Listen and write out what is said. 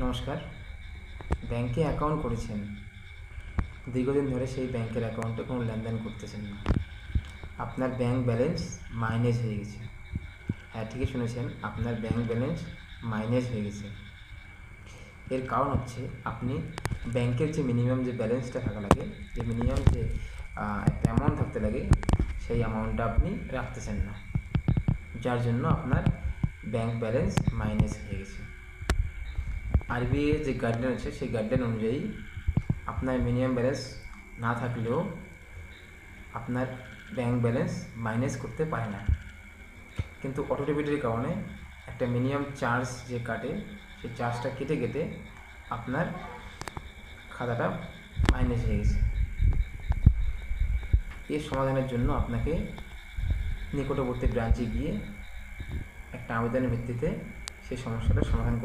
নমস্কার। ব্যাংকে অ্যাকাউন্ট করেছেন, দীর্ঘদিন ধরে সেই ব্যাংকের অ্যাকাউন্টে কোনো লেনদেন করতেছেন না, আপনার ব্যাংক ব্যালেন্স মাইনাস হয়ে গেছে। হ্যাঁ, ঠিকই শুনেছেন, আপনার ব্যাংক ব্যালেন্স মাইনাস হয়ে গেছে। এর কারণ হচ্ছে আপনি ব্যাংকের যে মিনিমাম যে ব্যালেন্সটা থাকা লাগে, যে মিনিমাম যে একটা অ্যামাউন্ট থাকতে লাগে, সেই অ্যামাউন্টটা আপনি রাখতেছেন না, যার জন্য আপনার ব্যাংক ব্যালেন্স মাইনাস হয়ে গেছে। আরবিআই যে গাইডলাইন আছে, সেই গাইডলাইন অনুযায়ী আপনার মিনিমাম ব্যালেন্স না থাকলেও আপনার ব্যাংক ব্যালেন্স মাইনাস করতে পারে না, কিন্তু অটো ডেবিটের কারণে একটা মিনিমাম চার্জ যে কাটে, সেই চার্জটা কেটে কেটে আপনার খাতাটা মাইনাস হয়ে গেছে। এর সমাধানের জন্য আপনাকে নিকটবর্তী ব্রাঞ্চে গিয়ে একটা আবেদনের ভিত্তিতে সেই সমস্যাটার সমাধান